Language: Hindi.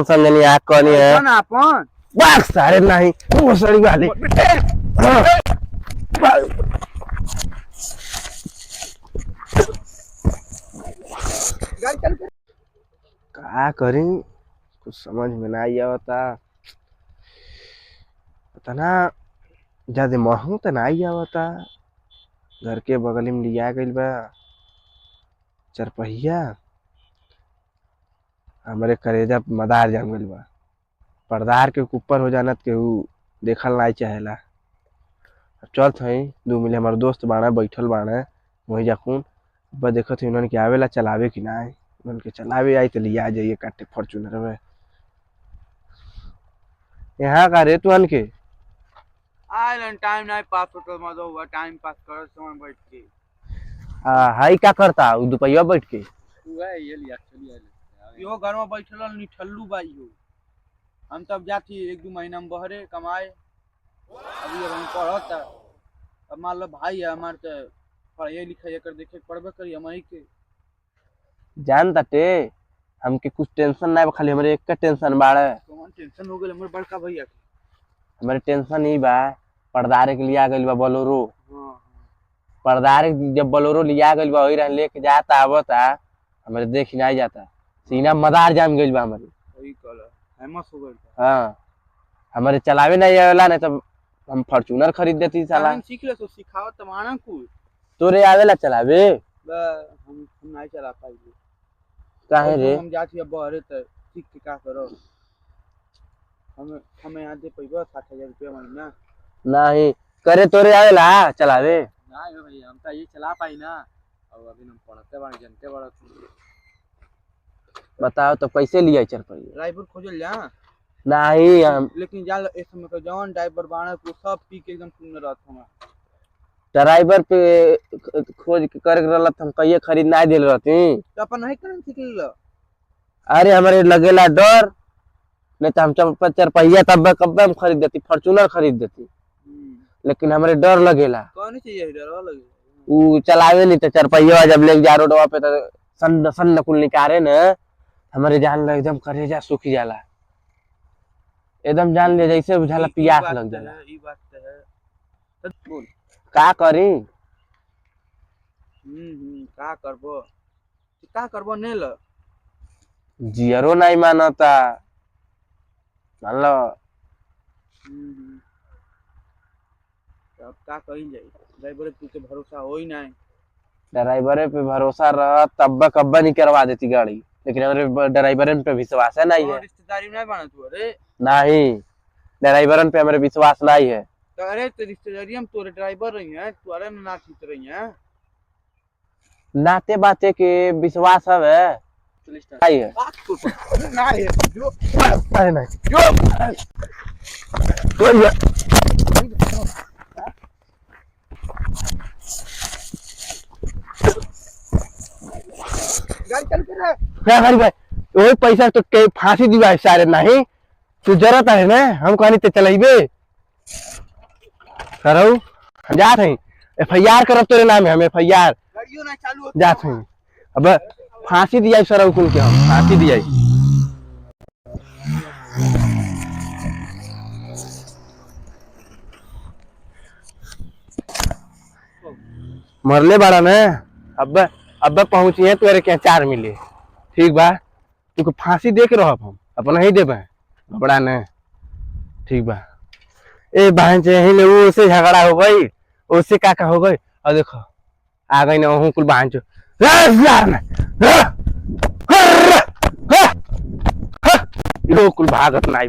समझनी आ कौन है ना अपन बस सारे नहीं वो सड़ी वाले क्या करें कुछ समझ में नहीं आवता पता ना ज्यादा महंग तो नहीं आवता। घर के बगल में लिया गइल बा चरपहिया हमारे करेजा मदार जाम गइल बा। पर्दार के ऊपर हो जाना के देखल नहीं चाहेला। चल थई 2 मिले हमारे दोस्त बाड़ा बैठल बाड़ा वही जाकून बस देखत ही उन्होंने के आवेला चलावे कि ना उन्होंने के चलावे आई तो लिया जाइए काटे फॉर्च्यूनर में यहाँ का रे तुअन के आइलन टाइम नहीं पास होता मजा हुआ टाइम पास कर समय बैठ के हाई क्या करता दुपहिया बैठ के हुआ ये लिया चली आइले यो घर में बैठल निठल्लू बाई हो। हम तब जाती 1-2 महीना में बहरे कमाए अभी अब हम पढ़ता अब मान लो भाई है हमारे तो पढ़ाई लिखाई कर देखे पढ़बे करी हम के जान ताटे हमके कुछ टेंशन ना खाली हमारे एक का टेंशन बाड़े कौन टेंशन हो गेल हमर बड़का भैया के हमारे टेंशन ही बा पर्दारे के लिया गइल बा बोलेरो। हां पर्दारे जब बोलेरो लिया गइल बा वही लेके जाता आवता हमारे देख ही नहीं जाता सीना मदार जाम गइल बा हमारे वही कल फेमस हो गइल। हां हमारे चलावे नहीं आवेला नहीं तो हम फॉर्च्यूनर खरीद देती साला सीख ले तो सिखाओ तमाना कुछ तोरे आवेला चलावे हम नहीं चला पाएंगे काहे रे हम जाती अब बहरे तो सीख के का करो हमें यहाँ दे पैबा 60,000 रुपया महीना नहीं करे तोरे आवेला चलावे नहीं हो भैया हम तो ये चला पाई ना अब अभी हम पढ़ते बानी जानते बड़ा बताओ तो कैसे लिया चरपहिया ड्राइवर खोजल जा नहीं हम लेकिन जा इस समय का जवान ड्राइवर बाड़ा को सब पी के एकदम सुंदर रहत हमारा ड्राइवर पे खोज कर रहल हम कहिए खरीद नहीं दिल रहती तो अपन नहीं करन सीख ल अरे हमारे लगेला डर नहीं तो हम चरपहिया तब कब हम खरीद देती फॉर्च्यूनर खरीद देती लेकिन हमारे डर लगेला कौन चाहिए डर लगे वो चलावे नहीं तो चरपहिया जब ले जा रोडवा पे तो सन सन कुल निकारे न हमारे जान लग एकदम करेजा सूख जाला एकदम जान ले जैसे बुझाला प्यास लग जाला। ई बात तो है तो बोल का करी का करबो ने ल जियरो नहीं मानता मान लो अब का कहीं जाई ड्राइवर तू के भरोसा होई नहीं ड्राइवर पे भरोसा रहा तब कब्बा नहीं करवा देती गाड़ी लेकिन हमारे ड्राइवर पे विश्वास है नहीं है रिश्तेदारी नहीं बना तू अरे नहीं ड्राइवर पे हमारे विश्वास नहीं है तो अरे तो रिश्तेदारी में तोरे ड्राइवर रही है तू अरे ना ठीक रही है नाते बाते के विश्वास है नहीं है नहीं है जो अरे नहीं जो तो गाड़ी चल के क्या करी भाई वही पैसा तो के फांसी दिवा सारे नहीं तू जरूरत है ना हम कहनी ते चलेबे करो हम जात हई एफआईआर करब तोरे नाम है हम एफआईआर गाड़ियों ना चालू जात हई अब फांसी दिया सरौ कुल के हम फांसी दिया मरले बाड़ा ना अब पहुंची है तोरे के 4 मिले ठीक बा तुके फांसी दे के रहब हम अपन नहीं देबे घबरा ने ठीक बा ए बहन से यही ले उससे झगड़ा हो गई उससे का हो गई और देखो आ गई ना हूं कुल बहन चो कुल भागत नहीं